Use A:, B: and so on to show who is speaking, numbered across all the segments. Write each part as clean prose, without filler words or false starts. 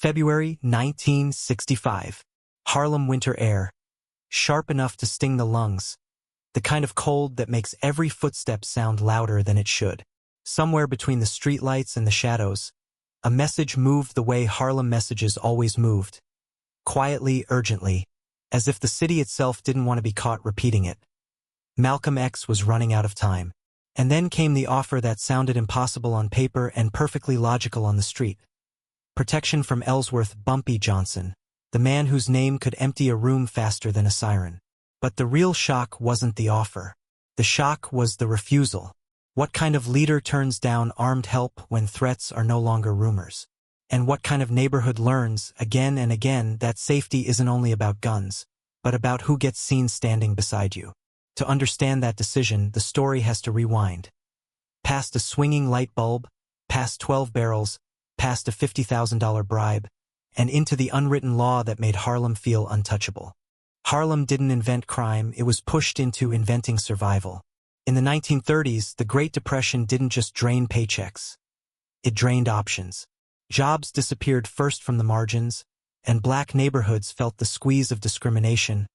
A: February 1965. Harlem winter air. Sharp enough to sting the lungs. The kind of cold that makes every footstep sound louder than it should. Somewhere between the streetlights and the shadows, a message moved the way Harlem messages always moved. Quietly, urgently, as if the city itself didn't want to be caught repeating it. Malcolm X was running out of time. And then came the offer that sounded impossible on paper and perfectly logical on the street. Protection from Ellsworth Bumpy Johnson, the man whose name could empty a room faster than a siren. But the real shock wasn't the offer. The shock was the refusal. What kind of leader turns down armed help when threats are no longer rumors? And what kind of neighborhood learns, again and again, that safety isn't only about guns, but about who gets seen standing beside you? To understand that decision, the story has to rewind. Past a swinging light bulb, past 12 barrels, past a $50,000 bribe, and into the unwritten law that made Harlem feel untouchable. Harlem didn't invent crime, it was pushed into inventing survival. In the 1930s, the Great Depression didn't just drain paychecks. It drained options. Jobs disappeared first from the margins, and black neighborhoods felt the squeeze of discrimination,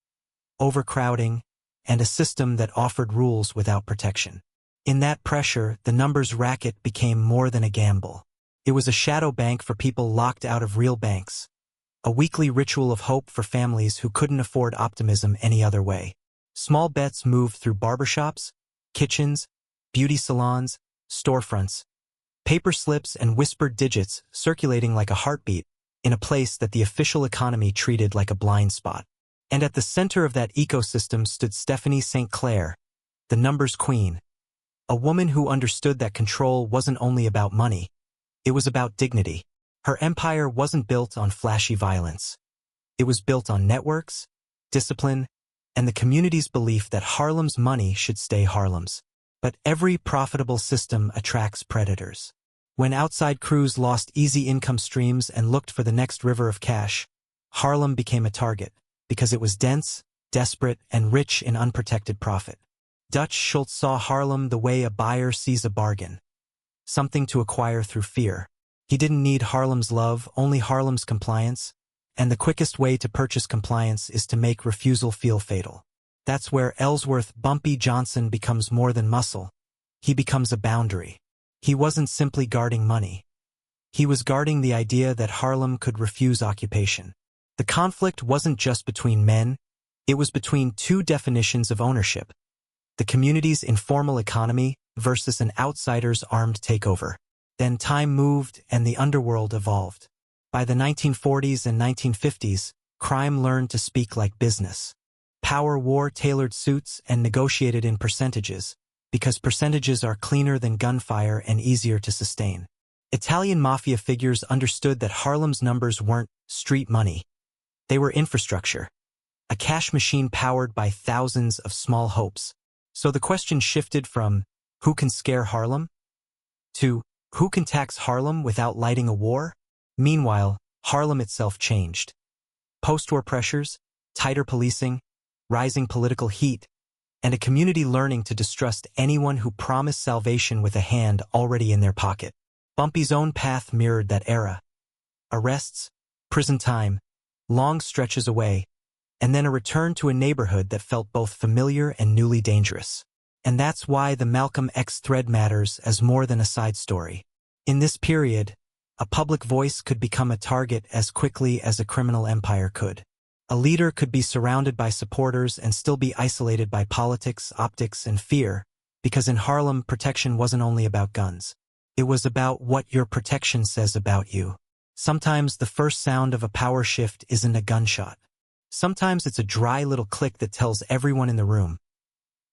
A: overcrowding, and a system that offered rules without protection. In that pressure, the numbers racket became more than a gamble. It was a shadow bank for people locked out of real banks. A weekly ritual of hope for families who couldn't afford optimism any other way. Small bets moved through barbershops, kitchens, beauty salons, storefronts, paper slips and whispered digits circulating like a heartbeat in a place that the official economy treated like a blind spot. And at the center of that ecosystem stood Stephanie St. Clair, the numbers queen, a woman who understood that control wasn't only about money, it was about dignity. Her empire wasn't built on flashy violence. It was built on networks, discipline, and the community's belief that Harlem's money should stay Harlem's. But every profitable system attracts predators. When outside crews lost easy income streams and looked for the next river of cash, Harlem became a target, because it was dense, desperate, and rich in unprotected profit. Dutch Schultz saw Harlem the way a buyer sees a bargain. Something to acquire through fear. He didn't need Harlem's love, only Harlem's compliance, and the quickest way to purchase compliance is to make refusal feel fatal. That's where Ellsworth Bumpy Johnson becomes more than muscle. He becomes a boundary. He wasn't simply guarding money. He was guarding the idea that Harlem could refuse occupation. The conflict wasn't just between men, it was between two definitions of ownership. The community's informal economy versus an outsider's armed takeover. Then time moved and the underworld evolved. By the 1940s and 1950s, crime learned to speak like business. Power wore tailored suits and negotiated in percentages, because percentages are cleaner than gunfire and easier to sustain. Italian mafia figures understood that Harlem's numbers weren't street money. They were infrastructure, a cash machine powered by thousands of small hopes. So the question shifted from, who can scare Harlem? To, who can tax Harlem without lighting a war? Meanwhile, Harlem itself changed. Post-war pressures, tighter policing, rising political heat, and a community learning to distrust anyone who promised salvation with a hand already in their pocket. Bumpy's own path mirrored that era. Arrests, prison time, long stretches away, and then a return to a neighborhood that felt both familiar and newly dangerous. And that's why the Malcolm X thread matters as more than a side story. In this period, a public voice could become a target as quickly as a criminal empire could. A leader could be surrounded by supporters and still be isolated by politics, optics, and fear, because in Harlem, protection wasn't only about guns. It was about what your protection says about you. Sometimes the first sound of a power shift isn't a gunshot. Sometimes it's a dry little click that tells everyone in the room,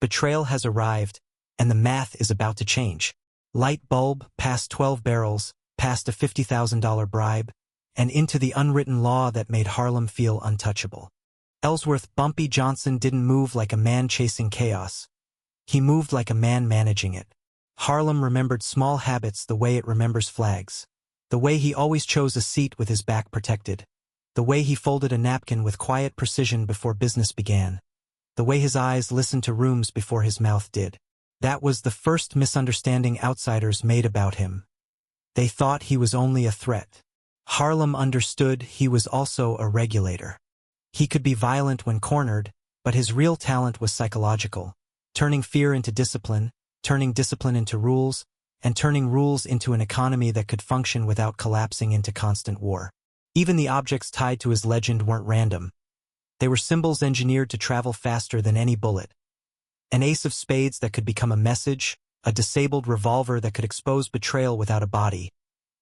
A: betrayal has arrived, and the math is about to change. Light bulb, past 12 barrels, past a $50,000 bribe, and into the unwritten law that made Harlem feel untouchable. Ellsworth Bumpy Johnson didn't move like a man chasing chaos. He moved like a man managing it. Harlem remembered small habits the way it remembers flags. The way he always chose a seat with his back protected. The way he folded a napkin with quiet precision before business began. The way his eyes listened to rooms before his mouth did. That was the first misunderstanding outsiders made about him. They thought he was only a threat. Harlem understood he was also a regulator. He could be violent when cornered, but his real talent was psychological, turning fear into discipline, turning discipline into rules, and turning rules into an economy that could function without collapsing into constant war. Even the objects tied to his legend weren't random. They were symbols engineered to travel faster than any bullet. An ace of spades that could become a message, a disabled revolver that could expose betrayal without a body,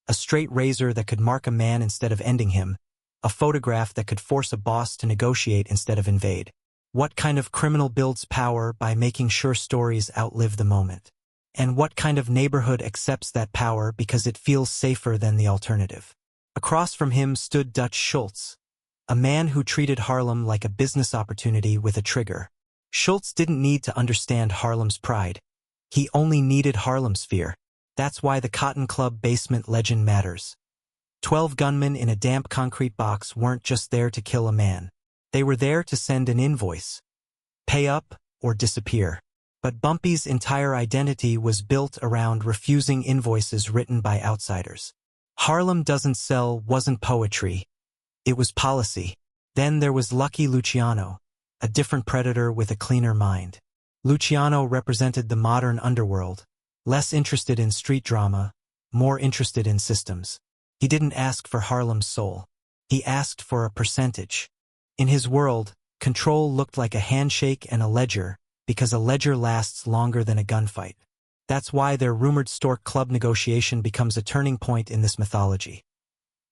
A: a straight razor that could mark a man instead of ending him, a photograph that could force a boss to negotiate instead of invade. What kind of criminal builds power by making sure stories outlive the moment? And what kind of neighborhood accepts that power because it feels safer than the alternative? Across from him stood Dutch Schultz, a man who treated Harlem like a business opportunity with a trigger. Schultz didn't need to understand Harlem's pride. He only needed Harlem's fear. That's why the Cotton Club basement legend matters. 12 gunmen in a damp concrete box weren't just there to kill a man. They were there to send an invoice. Pay up or disappear. But Bumpy's entire identity was built around refusing invoices written by outsiders. Harlem Doesn't Sell wasn't poetry. It was policy. Then there was Lucky Luciano, a different predator with a cleaner mind. Luciano represented the modern underworld, less interested in street drama, more interested in systems. He didn't ask for Harlem's soul. He asked for a percentage. In his world, control looked like a handshake and a ledger, because a ledger lasts longer than a gunfight. That's why their rumored Stork Club negotiation becomes a turning point in this mythology.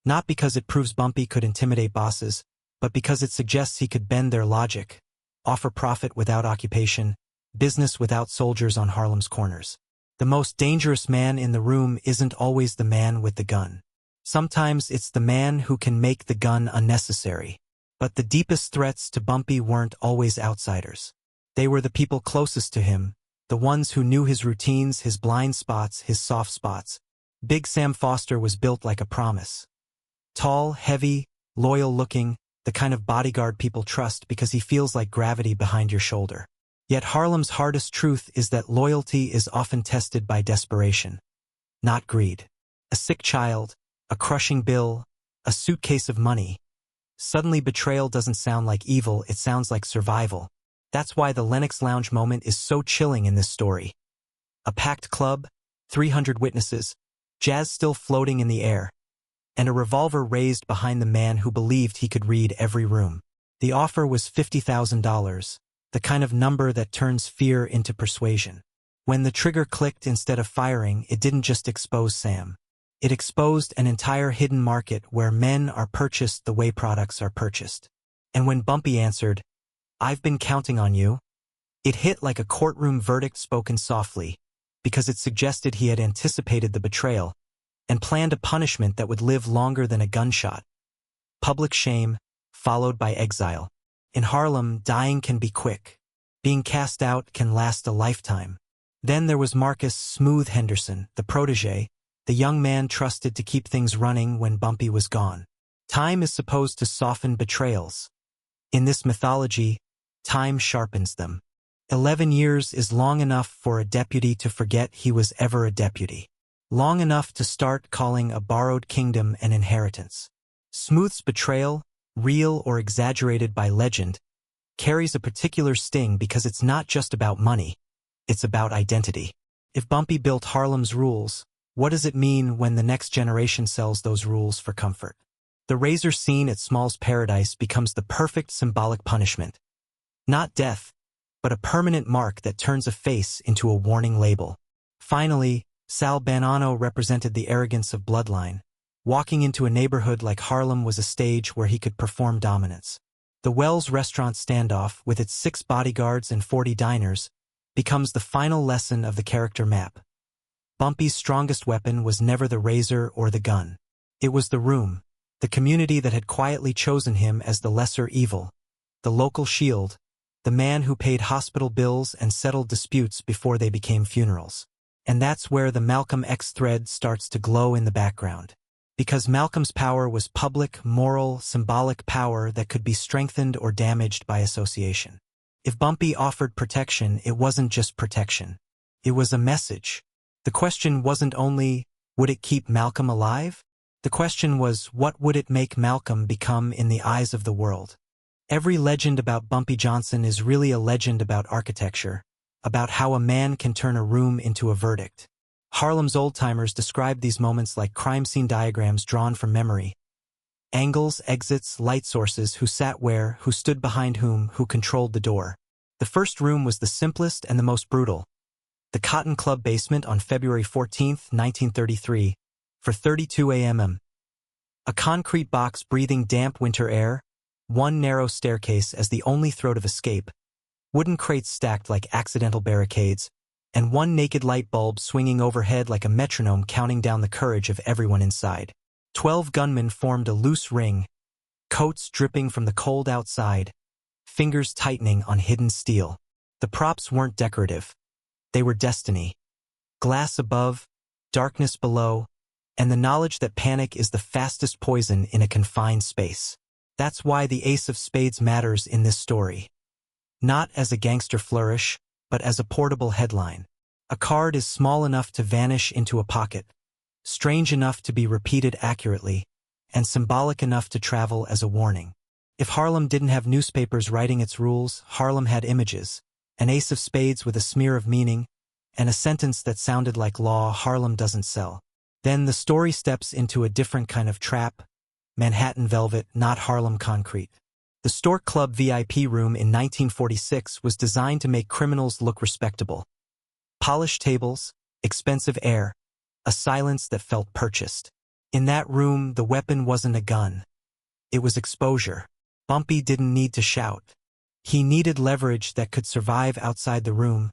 A: Not because it proves Bumpy could intimidate bosses, but because it suggests he could bend their logic, offer profit without occupation, business without soldiers on Harlem's corners. The most dangerous man in the room isn't always the man with the gun. Sometimes it's the man who can make the gun unnecessary. But the deepest threats to Bumpy weren't always outsiders. They were the people closest to him, the ones who knew his routines, his blind spots, his soft spots. Big Sam Foster was built like a promise. Tall, heavy, loyal-looking, the kind of bodyguard people trust because he feels like gravity behind your shoulder. Yet Harlem's hardest truth is that loyalty is often tested by desperation, not greed. A sick child, a crushing bill, a suitcase of money. Suddenly betrayal doesn't sound like evil, it sounds like survival. That's why the Lenox Lounge moment is so chilling in this story. A packed club, 300 witnesses, jazz still floating in the air, and a revolver raised behind the man who believed he could read every room. The offer was $50,000, the kind of number that turns fear into persuasion. When the trigger clicked instead of firing, it didn't just expose Sam. It exposed an entire hidden market where men are purchased the way products are purchased. And when Bumpy answered, "I've been counting on you," it hit like a courtroom verdict spoken softly, because it suggested he had anticipated the betrayal and planned a punishment that would live longer than a gunshot. Public shame, followed by exile. In Harlem, dying can be quick. Being cast out can last a lifetime. Then there was Marcus "Smooth" Henderson, the protege, the young man trusted to keep things running when Bumpy was gone. Time is supposed to soften betrayals. In this mythology, time sharpens them. 11 years is long enough for a deputy to forget he was ever a deputy. Long enough to start calling a borrowed kingdom an inheritance. Smooth's betrayal, real or exaggerated by legend, carries a particular sting because it's not just about money, it's about identity. If Bumpy built Harlem's rules, what does it mean when the next generation sells those rules for comfort? The razor scene at Small's Paradise becomes the perfect symbolic punishment. Not death, but a permanent mark that turns a face into a warning label. Finally, Sal Bonanno represented the arrogance of bloodline. Walking into a neighborhood like Harlem was a stage where he could perform dominance. The Wells restaurant standoff, with its 6 bodyguards and 40 diners, becomes the final lesson of the character map. Bumpy's strongest weapon was never the razor or the gun. It was the room, the community that had quietly chosen him as the lesser evil, the local shield, the man who paid hospital bills and settled disputes before they became funerals. And that's where the Malcolm X thread starts to glow in the background. Because Malcolm's power was public, moral, symbolic power that could be strengthened or damaged by association. If Bumpy offered protection, it wasn't just protection. It was a message. The question wasn't only, would it keep Malcolm alive? The question was, what would it make Malcolm become in the eyes of the world? Every legend about Bumpy Johnson is really a legend about architecture, about how a man can turn a room into a verdict. Harlem's old-timers described these moments like crime scene diagrams drawn from memory. Angles, exits, light sources, who sat where, who stood behind whom, who controlled the door. The first room was the simplest and the most brutal. The Cotton Club basement on February 14, 1933, for 32 a.m. A concrete box breathing damp winter air, one narrow staircase as the only throat of escape, wooden crates stacked like accidental barricades, and one naked light bulb swinging overhead like a metronome counting down the courage of everyone inside. 12 gunmen formed a loose ring, coats dripping from the cold outside, fingers tightening on hidden steel. The props weren't decorative. They were destiny. Glass above, darkness below, and the knowledge that panic is the fastest poison in a confined space. That's why the Ace of Spades matters in this story. Not as a gangster flourish, but as a portable headline. A card is small enough to vanish into a pocket, strange enough to be repeated accurately, and symbolic enough to travel as a warning. If Harlem didn't have newspapers writing its rules, Harlem had images. An ace of spades with a smear of meaning, and a sentence that sounded like law. Harlem doesn't sell. Then the story steps into a different kind of trap, Manhattan velvet, not Harlem concrete. The Stork Club VIP room in 1946 was designed to make criminals look respectable. Polished tables, expensive air, a silence that felt purchased. In that room, the weapon wasn't a gun. It was exposure. Bumpy didn't need to shout. He needed leverage that could survive outside the room,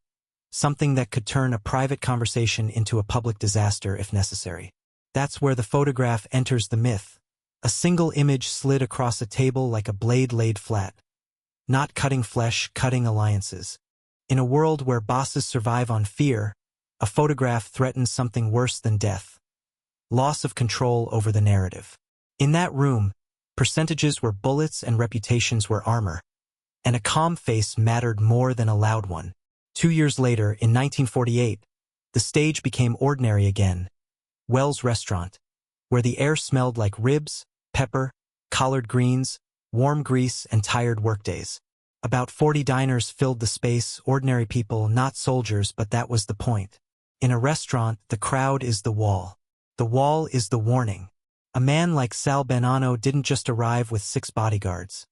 A: something that could turn a private conversation into a public disaster if necessary. That's where the photograph enters the myth. A single image slid across a table like a blade laid flat. Not cutting flesh, cutting alliances. In a world where bosses survive on fear, a photograph threatens something worse than death. Loss of control over the narrative. In that room, percentages were bullets and reputations were armor. And a calm face mattered more than a loud one. 2 years later, in 1948, the stage became ordinary again. Wells Restaurant, where the air smelled like ribs, pepper, collard greens, warm grease, and tired workdays. About 40 diners filled the space, ordinary people, not soldiers, but that was the point. In a restaurant, the crowd is the wall. The wall is the warning. A man like Sal Bonanno didn't just arrive with 6 bodyguards.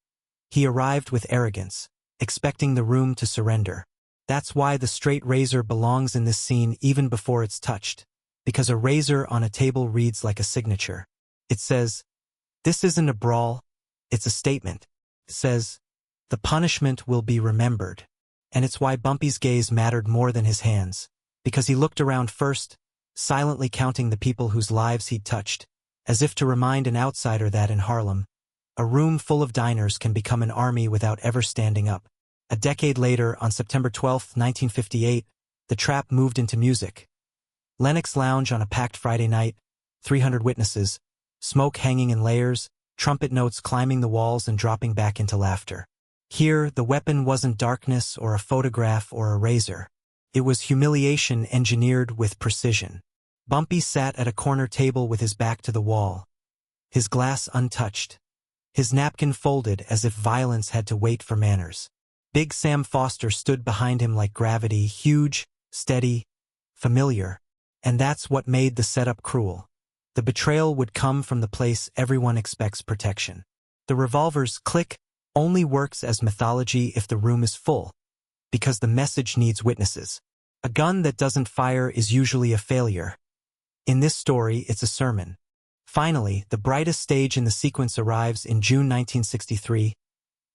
A: He arrived with arrogance, expecting the room to surrender. That's why the straight razor belongs in this scene even before it's touched, because a razor on a table reads like a signature. It says, "This isn't a brawl, it's a statement." It says, "The punishment will be remembered." And it's why Bumpy's gaze mattered more than his hands, because he looked around first, silently counting the people whose lives he'd touched, as if to remind an outsider that in Harlem, a room full of diners can become an army without ever standing up. A decade later, on September 12, 1958, the trap moved into music. Lenox Lounge on a packed Friday night, 300 witnesses, smoke hanging in layers, trumpet notes climbing the walls and dropping back into laughter. Here, the weapon wasn't darkness or a photograph or a razor. It was humiliation engineered with precision. Bumpy sat at a corner table with his back to the wall, his glass untouched, his napkin folded as if violence had to wait for manners. Big Sam Foster stood behind him like gravity, huge, steady, familiar. And that's what made the setup cruel. The betrayal would come from the place everyone expects protection. The revolver's click only works as mythology if the room is full, because the message needs witnesses. A gun that doesn't fire is usually a failure. In this story, it's a sermon. Finally, the brightest stage in the sequence arrives in June 1963.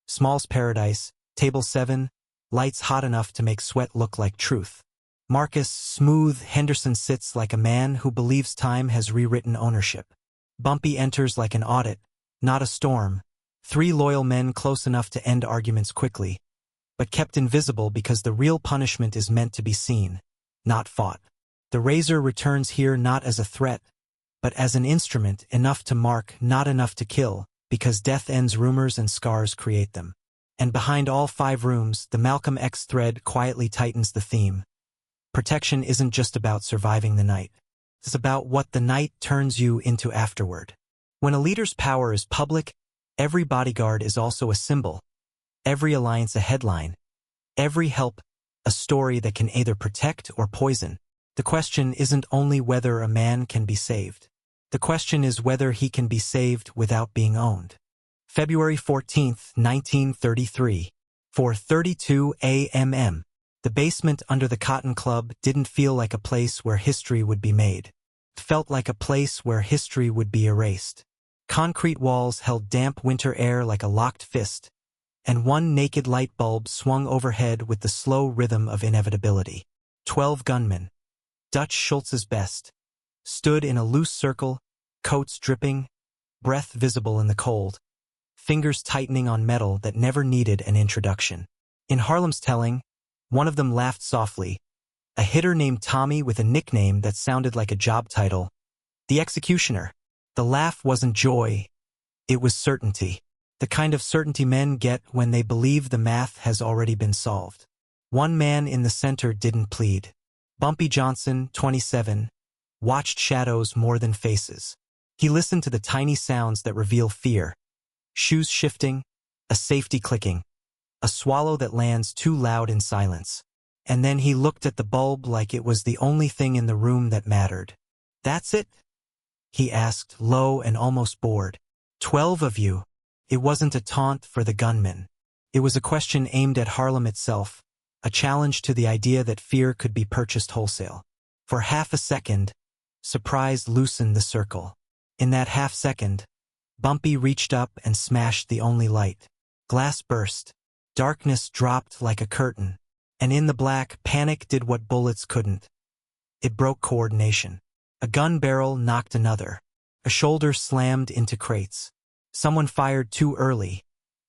A: Small's Paradise, Table 7, lights hot enough to make sweat look like truth. Marcus Smooth Henderson sits like a man who believes time has rewritten ownership. Bumpy enters like an audit, not a storm. 3 loyal men close enough to end arguments quickly, but kept invisible because the real punishment is meant to be seen, not fought. The razor returns here not as a threat, but as an instrument enough to mark, not enough to kill, because death ends rumors and scars create them. And behind all 5 rooms, the Malcolm X thread quietly tightens the theme. Protection isn't just about surviving the night. It's about what the night turns you into afterward. When a leader's power is public, every bodyguard is also a symbol, every alliance a headline, every help a story that can either protect or poison. The question isn't only whether a man can be saved. The question is whether he can be saved without being owned. February 14, 1933. 4:32 a.m. The basement under the Cotton Club didn't feel like a place where history would be made. It felt like a place where history would be erased. Concrete walls held damp winter air like a locked fist, and one naked light bulb swung overhead with the slow rhythm of inevitability. 12 gunmen, Dutch Schultz's best, stood in a loose circle, coats dripping, breath visible in the cold, fingers tightening on metal that never needed an introduction. In Harlem's telling, one of them laughed softly, a hitter named Tommy with a nickname that sounded like a job title, the executioner. The laugh wasn't joy, it was certainty. The kind of certainty men get when they believe the math has already been solved. One man in the center didn't plead. Bumpy Johnson, 27, watched shadows more than faces. He listened to the tiny sounds that reveal fear. Shoes shifting, a safety clicking, a swallow that lands too loud in silence. And then he looked at the bulb like it was the only thing in the room that mattered. "That's it?" he asked, low and almost bored. 12 of you. It wasn't a taunt for the gunmen. It was a question aimed at Harlem itself, a challenge to the idea that fear could be purchased wholesale. For half a second, surprise loosened the circle. In that half second, Bumpy reached up and smashed the only light. Glass burst. Darkness dropped like a curtain. And in the black, panic did what bullets couldn't. It broke coordination. A gun barrel knocked another. A shoulder slammed into crates. Someone fired too early,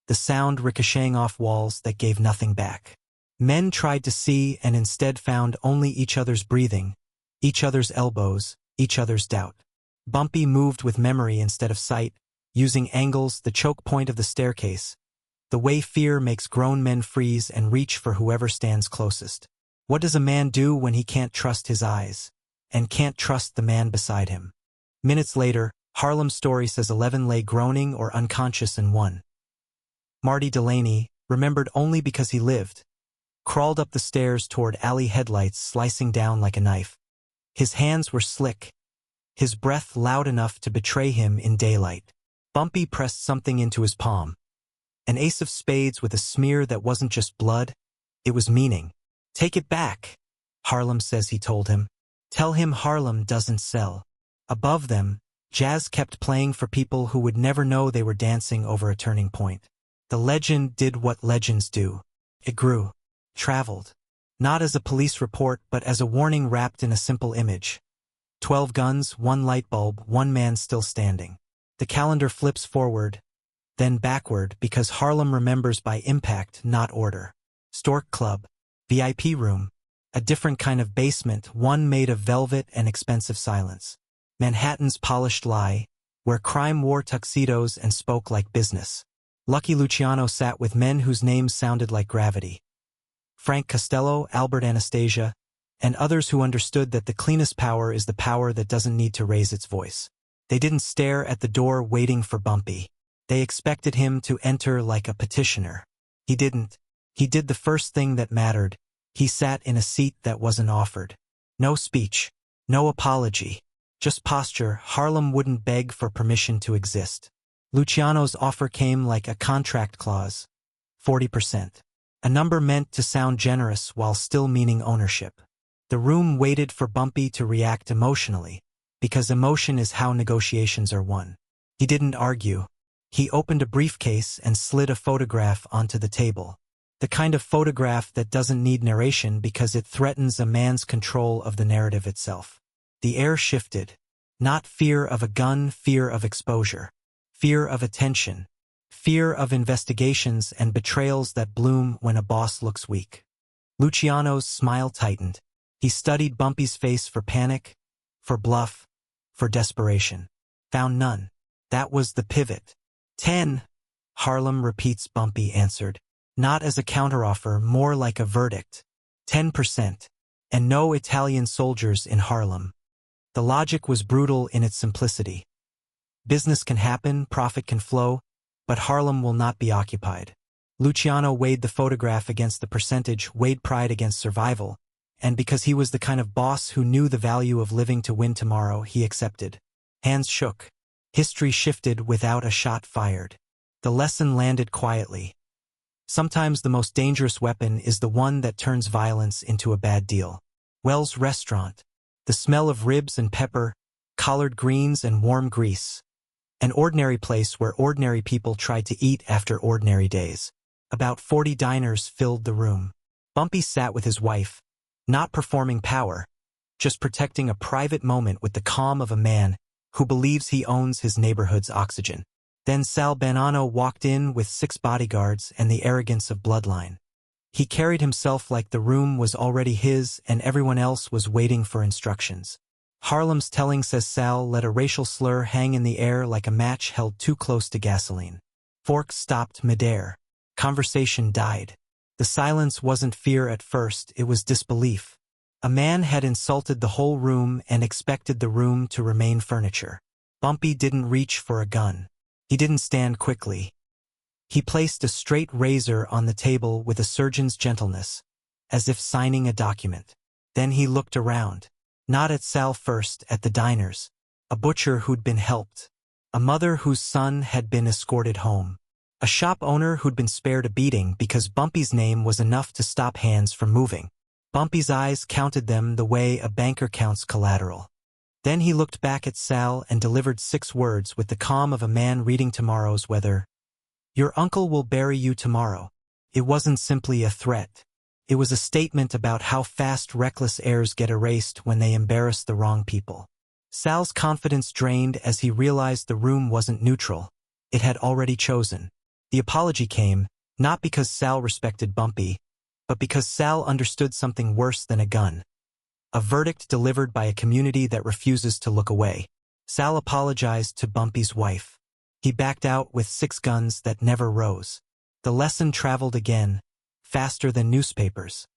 A: the sound ricocheting off walls that gave nothing back. Men tried to see and instead found only each other's breathing, each other's elbows, each other's doubt. Bumpy moved with memory instead of sight, using angles, the choke point of the staircase, the way fear makes grown men freeze and reach for whoever stands closest. What does a man do when he can't trust his eyes, and can't trust the man beside him? Minutes later, Harlem's story says 11 lay groaning or unconscious and one, Marty Delaney, remembered only because he lived, crawled up the stairs toward alley headlights slicing down like a knife. His hands were slick, his breath loud enough to betray him in daylight. Bumpy pressed something into his palm. An ace of spades with a smear that wasn't just blood, it was meaning. "Take it back," Harlem says he told him. "Tell him Harlem doesn't sell." Above them, jazz kept playing for people who would never know they were dancing over a turning point. The legend did what legends do. It grew, traveled, not as a police report but as a warning wrapped in a simple image. 12 guns, one light bulb, one man still standing. The calendar flips forward, then backward because Harlem remembers by impact, not order. Stork Club, VIP room, a different kind of basement, one made of velvet and expensive silence. Manhattan's polished lie, where crime wore tuxedos and spoke like business. Lucky Luciano sat with men whose names sounded like gravity. Frank Costello, Albert Anastasia, and others who understood that the cleanest power is the power that doesn't need to raise its voice. They didn't stare at the door waiting for Bumpy. They expected him to enter like a petitioner. He didn't. He did the first thing that mattered. He sat in a seat that wasn't offered. No speech, no apology. Just posture. Harlem wouldn't beg for permission to exist. Luciano's offer came like a contract clause. 40%. A number meant to sound generous while still meaning ownership. The room waited for Bumpy to react emotionally, because emotion is how negotiations are won. He didn't argue. He opened a briefcase and slid a photograph onto the table. The kind of photograph that doesn't need narration because it threatens a man's control of the narrative itself. The air shifted. Not fear of a gun, fear of exposure. Fear of attention. Fear of investigations and betrayals that bloom when a boss looks weak. Luciano's smile tightened. He studied Bumpy's face for panic, for bluff, for desperation. Found none. That was the pivot. 10. Harlem repeats, Bumpy answered. Not as a counteroffer, more like a verdict. 10%. And no Italian soldiers in Harlem. The logic was brutal in its simplicity. Business can happen, profit can flow, but Harlem will not be occupied. Luciano weighed the photograph against the percentage, weighed pride against survival, and because he was the kind of boss who knew the value of living to win tomorrow, he accepted. Hands shook. History shifted without a shot fired. The lesson landed quietly. Sometimes the most dangerous weapon is the one that turns violence into a bad deal. Wells Restaurant. The smell of ribs and pepper, collard greens and warm grease. An ordinary place where ordinary people tried to eat after ordinary days. About 40 diners filled the room. Bumpy sat with his wife, not performing power, just protecting a private moment with the calm of a man who believes he owns his neighborhood's oxygen. Then Sal Bonanno walked in with 6 bodyguards and the arrogance of bloodline. He carried himself like the room was already his and everyone else was waiting for instructions. Harlem's telling, says Sal, let a racial slur hang in the air like a match held too close to gasoline. Forks stopped midair. Conversation died. The silence wasn't fear at first, it was disbelief. A man had insulted the whole room and expected the room to remain furniture. Bumpy didn't reach for a gun. He didn't stand quickly. He placed a straight razor on the table with a surgeon's gentleness, as if signing a document. Then he looked around. Not at Sal first, at the diners. A butcher who'd been helped. A mother whose son had been escorted home. A shop owner who'd been spared a beating because Bumpy's name was enough to stop hands from moving. Bumpy's eyes counted them the way a banker counts collateral. Then he looked back at Sal and delivered 6 words with the calm of a man reading tomorrow's weather. Your uncle will bury you tomorrow. It wasn't simply a threat. It was a statement about how fast reckless heirs get erased when they embarrass the wrong people. Sal's confidence drained as he realized the room wasn't neutral. It had already chosen. The apology came, not because Sal respected Bumpy, but because Sal understood something worse than a gun. A verdict delivered by a community that refuses to look away. Sal apologized to Bumpy's wife. He backed out with 6 guns that never rose. The lesson traveled again, faster than newspapers.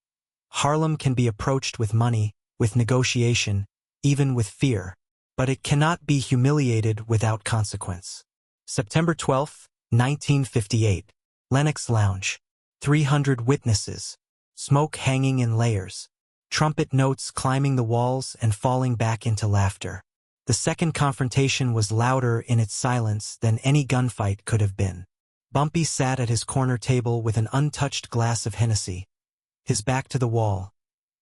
A: Harlem can be approached with money, with negotiation, even with fear, but it cannot be humiliated without consequence. September 12, 1958. Lenox Lounge. 300 witnesses. Smoke hanging in layers. Trumpet notes climbing the walls and falling back into laughter. The second confrontation was louder in its silence than any gunfight could have been. Bumpy sat at his corner table with an untouched glass of Hennessy, his back to the wall,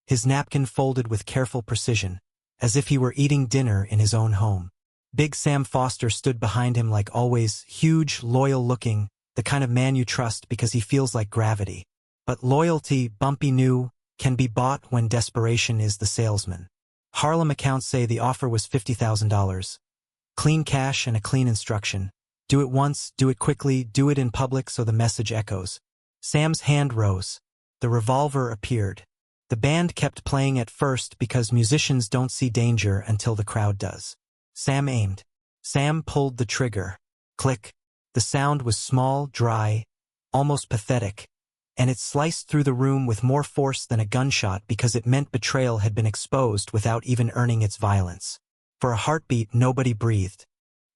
A: his napkin folded with careful precision, as if he were eating dinner in his own home. Big Sam Foster stood behind him like always, huge, loyal-looking, the kind of man you trust because he feels like gravity. But loyalty, Bumpy knew, can be bought when desperation is the salesman. Harlem accounts say the offer was $50,000. Clean cash and a clean instruction. Do it once, do it quickly, do it in public so the message echoes. Sam's hand rose. The revolver appeared. The band kept playing at first because musicians don't see danger until the crowd does. Sam aimed. Sam pulled the trigger. Click. The sound was small, dry, almost pathetic, and it sliced through the room with more force than a gunshot because it meant betrayal had been exposed without even earning its violence. For a heartbeat, nobody breathed.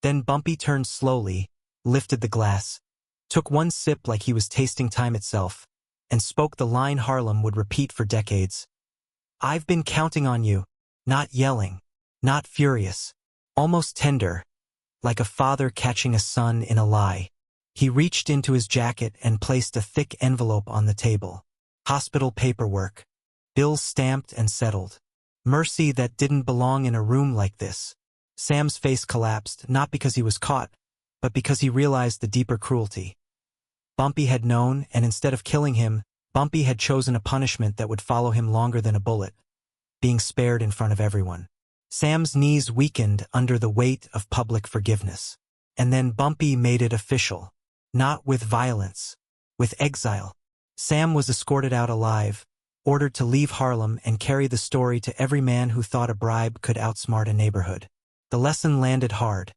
A: Then Bumpy turned slowly, lifted the glass, took one sip like he was tasting time itself, and spoke the line Harlem would repeat for decades. I've been counting on you. Not yelling, not furious, almost tender, like a father catching a son in a lie. He reached into his jacket and placed a thick envelope on the table. Hospital paperwork. Bills stamped and settled. Mercy that didn't belong in a room like this. Sam's face collapsed, not because he was caught, but because he realized the deeper cruelty. Bumpy had known, and instead of killing him, Bumpy had chosen a punishment that would follow him longer than a bullet, being spared in front of everyone. Sam's knees weakened under the weight of public forgiveness. And then Bumpy made it official. Not with violence, with exile. Sam was escorted out alive, ordered to leave Harlem and carry the story to every man who thought a bribe could outsmart a neighborhood. The lesson landed hard.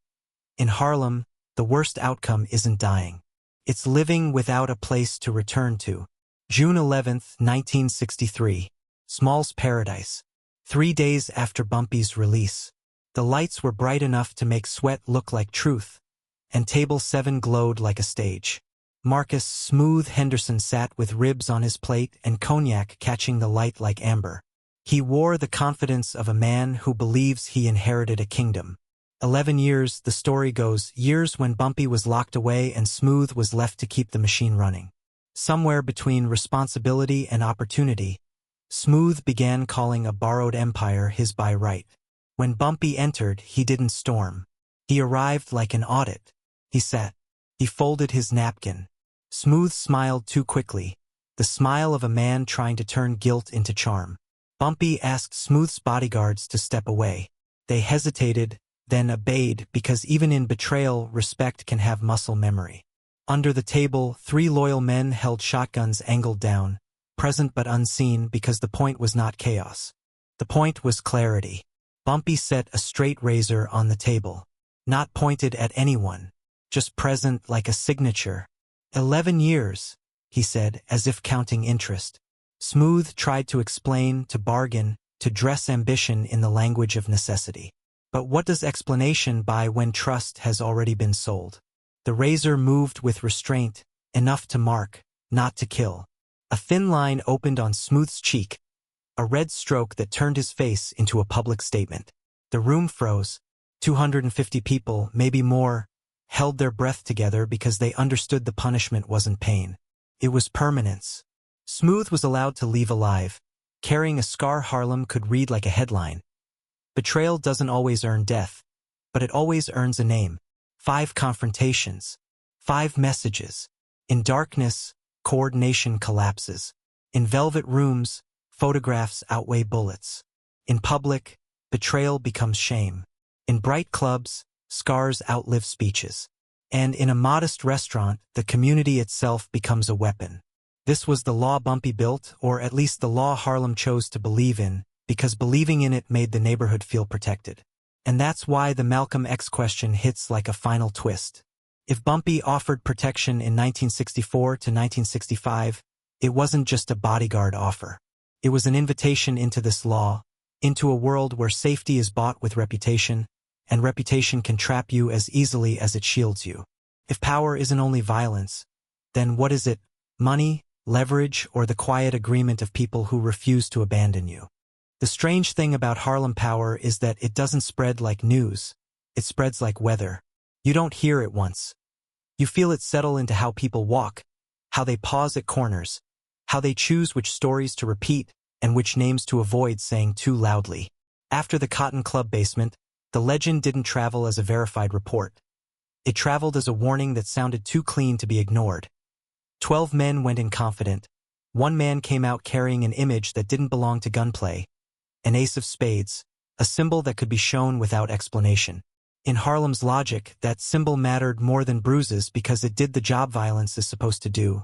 A: In Harlem, the worst outcome isn't dying. It's living without a place to return to. June 11, 1963. Small's Paradise. 3 days after Bumpy's release. The lights were bright enough to make sweat look like truth, and Table 7 glowed like a stage. Marcus Smooth Henderson sat with ribs on his plate and cognac catching the light like amber. He wore the confidence of a man who believes he inherited a kingdom. 11 years, the story goes, years when Bumpy was locked away and Smooth was left to keep the machine running. Somewhere between responsibility and opportunity, Smooth began calling a borrowed empire his by right. When Bumpy entered, he didn't storm. He arrived like an audit. He sat. He folded his napkin. Smooth smiled too quickly, the smile of a man trying to turn guilt into charm. Bumpy asked Smooth's bodyguards to step away. They hesitated, then obeyed because even in betrayal, respect can have muscle memory. Under the table, 3 loyal men held shotguns angled down, present but unseen because the point was not chaos. The point was clarity. Bumpy set a straight razor on the table, not pointed at anyone, just present like a signature. 11 years, he said, as if counting interest. Smooth tried to explain, to bargain, to dress ambition in the language of necessity. But what does explanation buy when trust has already been sold? The razor moved with restraint, enough to mark, not to kill. A thin line opened on Smooth's cheek, a red stroke that turned his face into a public statement. The room froze. 250 people, maybe more, held their breath together because they understood the punishment wasn't pain. It was permanence. Smooth was allowed to leave alive. Carrying a scar Harlem could read like a headline. Betrayal doesn't always earn death, but it always earns a name. 5 confrontations. 5 messages. In darkness, coordination collapses. In velvet rooms, photographs outweigh bullets. In public, betrayal becomes shame. In bright clubs, scars outlive speeches. And in a modest restaurant, the community itself becomes a weapon. This was the law Bumpy built, or at least the law Harlem chose to believe in, because believing in it made the neighborhood feel protected. And that's why the Malcolm X question hits like a final twist. If Bumpy offered protection in 1964 to 1965, it wasn't just a bodyguard offer. It was an invitation into this law, into a world where safety is bought with reputation, and reputation can trap you as easily as it shields you. If power isn't only violence, then what is it? Money, leverage, or the quiet agreement of people who refuse to abandon you? The strange thing about Harlem power is that it doesn't spread like news. It spreads like weather. You don't hear it once. You feel it settle into how people walk, how they pause at corners, how they choose which stories to repeat and which names to avoid saying too loudly. After the Cotton Club basement, the legend didn't travel as a verified report. It traveled as a warning that sounded too clean to be ignored. 12 men went in confident. 1 man came out carrying an image that didn't belong to gunplay, an ace of spades, a symbol that could be shown without explanation. In Harlem's logic, that symbol mattered more than bruises because it did the job violence is supposed to do.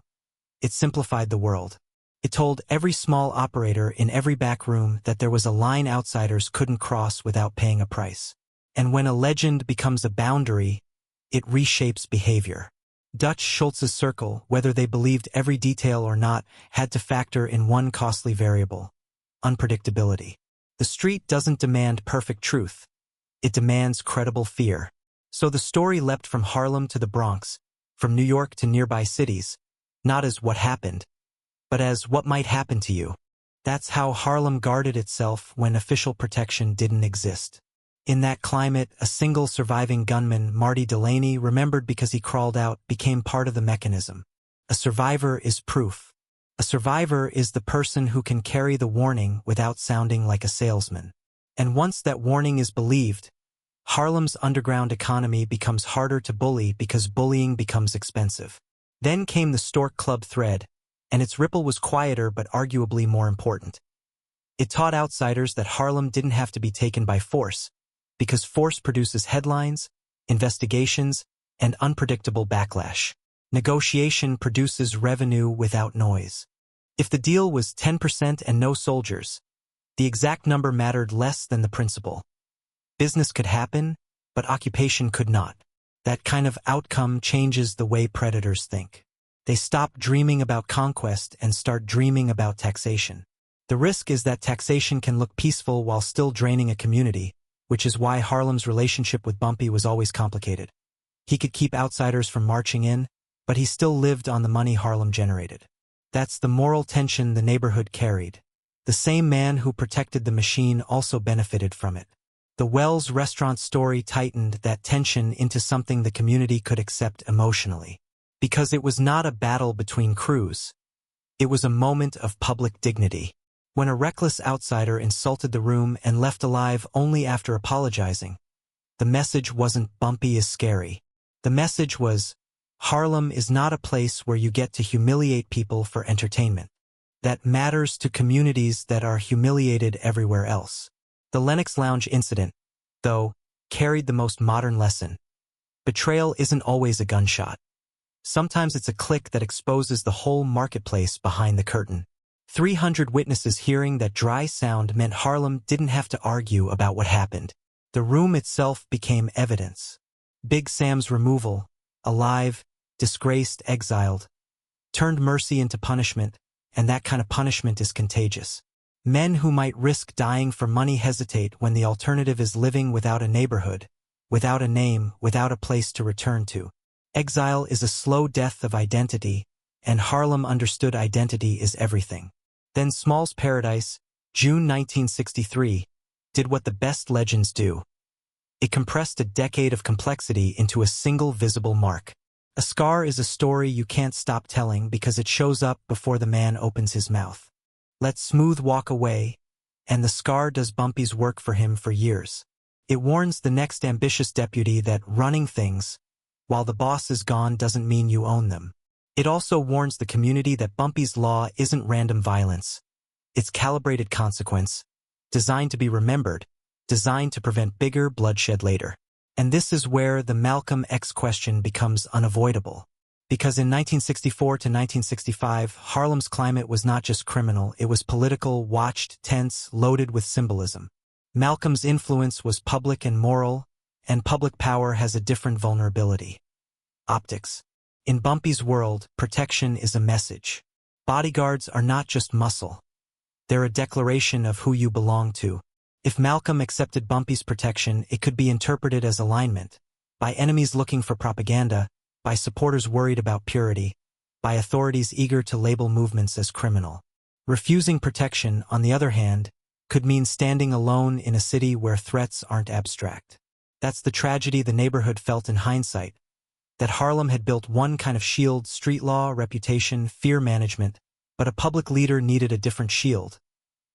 A: It simplified the world. It told every small operator in every back room that there was a line outsiders couldn't cross without paying a price. And when a legend becomes a boundary, it reshapes behavior. Dutch Schultz's circle, whether they believed every detail or not, had to factor in one costly variable: unpredictability. The street doesn't demand perfect truth. It demands credible fear. So the story leapt from Harlem to the Bronx, from New York to nearby cities, not as what happened, but as what might happen to you. That's how Harlem guarded itself when official protection didn't exist. In that climate, a single surviving gunman, Marty Delaney, remembered because he crawled out, became part of the mechanism. A survivor is proof. A survivor is the person who can carry the warning without sounding like a salesman. And once that warning is believed, Harlem's underground economy becomes harder to bully because bullying becomes expensive. Then came the Stork Club thread, and its ripple was quieter but arguably more important. It taught outsiders that Harlem didn't have to be taken by force, because force produces headlines, investigations, and unpredictable backlash. Negotiation produces revenue without noise. If the deal was 10% and no soldiers, the exact number mattered less than the principle. Business could happen, but occupation could not. That kind of outcome changes the way predators think. They stop dreaming about conquest and start dreaming about taxation. The risk is that taxation can look peaceful while still draining a community, which is why Harlem's relationship with Bumpy was always complicated. He could keep outsiders from marching in, but he still lived on the money Harlem generated. That's the moral tension the neighborhood carried. The same man who protected the machine also benefited from it. The Wells restaurant story tightened that tension into something the community could accept emotionally. Because it was not a battle between crews. It was a moment of public dignity. When a reckless outsider insulted the room and left alive only after apologizing, the message wasn't "Bumpy is scary." The message was, Harlem is not a place where you get to humiliate people for entertainment. That matters to communities that are humiliated everywhere else. The Lenox Lounge incident, though, carried the most modern lesson. Betrayal isn't always a gunshot. Sometimes it's a click that exposes the whole marketplace behind the curtain. 300 witnesses hearing that dry sound meant Harlem didn't have to argue about what happened. The room itself became evidence. Big Sam's removal, alive, disgraced, exiled, turned mercy into punishment, and that kind of punishment is contagious. Men who might risk dying for money hesitate when the alternative is living without a neighborhood, without a name, without a place to return to. Exile is a slow death of identity, and Harlem understood identity is everything. Then Small's Paradise, June 1963, did what the best legends do. It compressed a decade of complexity into a single visible mark. A scar is a story you can't stop telling because it shows up before the man opens his mouth. Let Smooth walk away, and the scar does Bumpy's work for him for years. It warns the next ambitious deputy that running things, while the boss is gone, doesn't mean you own them. It also warns the community that Bumpy's law isn't random violence. It's calibrated consequence, designed to be remembered, designed to prevent bigger bloodshed later. And this is where the Malcolm X question becomes unavoidable. Because in 1964 to 1965, Harlem's climate was not just criminal, it was political, watched, tense, loaded with symbolism. Malcolm's influence was public and moral, and public power has a different vulnerability. Optics. In Bumpy's world, protection is a message. Bodyguards are not just muscle. They're a declaration of who you belong to. If Malcolm accepted Bumpy's protection, it could be interpreted as alignment, by enemies looking for propaganda, by supporters worried about purity, by authorities eager to label movements as criminal. Refusing protection, on the other hand, could mean standing alone in a city where threats aren't abstract. That's the tragedy the neighborhood felt in hindsight, that Harlem had built one kind of shield: street law, reputation, fear management, but a public leader needed a different shield,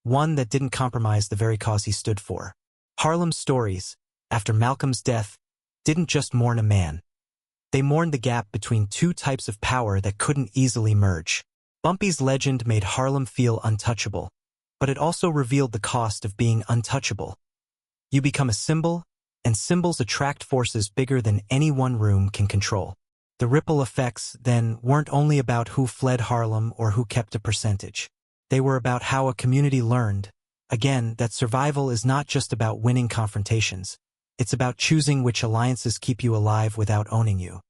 A: one that didn't compromise the very cause he stood for. Harlem's stories, after Malcolm's death, didn't just mourn a man. They mourned the gap between two types of power that couldn't easily merge. Bumpy's legend made Harlem feel untouchable, but it also revealed the cost of being untouchable. You become a symbol, and symbols attract forces bigger than any one room can control. The ripple effects, then, weren't only about who fled Harlem or who kept a percentage. They were about how a community learned, again, that survival is not just about winning confrontations. It's about choosing which alliances keep you alive without owning you.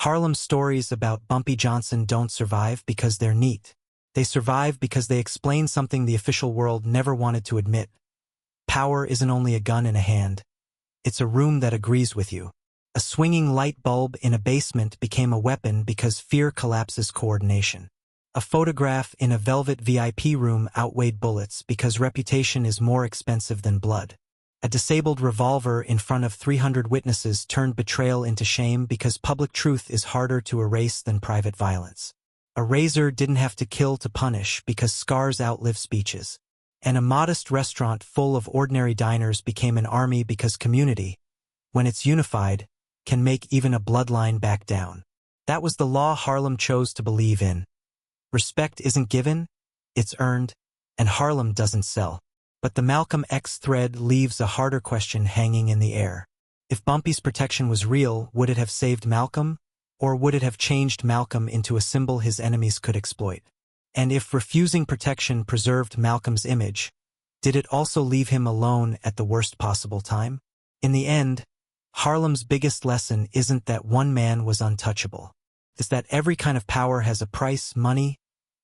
A: Harlem's stories about Bumpy Johnson don't survive because they're neat. They survive because they explain something the official world never wanted to admit. Power isn't only a gun in a hand. It's a room that agrees with you. A swinging light bulb in a basement became a weapon because fear collapses coordination. A photograph in a velvet VIP room outweighed bullets because reputation is more expensive than blood. A disabled revolver in front of 300 witnesses turned betrayal into shame because public truth is harder to erase than private violence. A razor didn't have to kill to punish because scars outlive speeches. And a modest restaurant full of ordinary diners became an army because community, when it's unified, can make even a bloodline back down. That was the law Harlem chose to believe in. Respect isn't given, it's earned, and Harlem doesn't sell. But the Malcolm X thread leaves a harder question hanging in the air. If Bumpy's protection was real, would it have saved Malcolm? Or would it have changed Malcolm into a symbol his enemies could exploit? And if refusing protection preserved Malcolm's image, did it also leave him alone at the worst possible time? In the end, Harlem's biggest lesson isn't that one man was untouchable. It's that every kind of power has a price: money,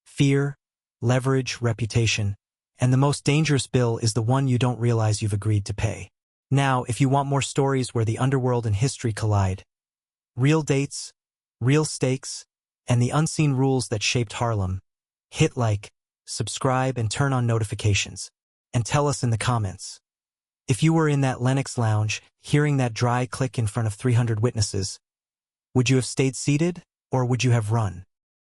A: fear, leverage, reputation. And the most dangerous bill is the one you don't realize you've agreed to pay. Now, if you want more stories where the underworld and history collide, real dates, real stakes, and the unseen rules that shaped Harlem, hit like, subscribe, and turn on notifications. And tell us in the comments. If you were in that Lenox lounge, hearing that dry click in front of 300 witnesses, would you have stayed seated, or would you have run?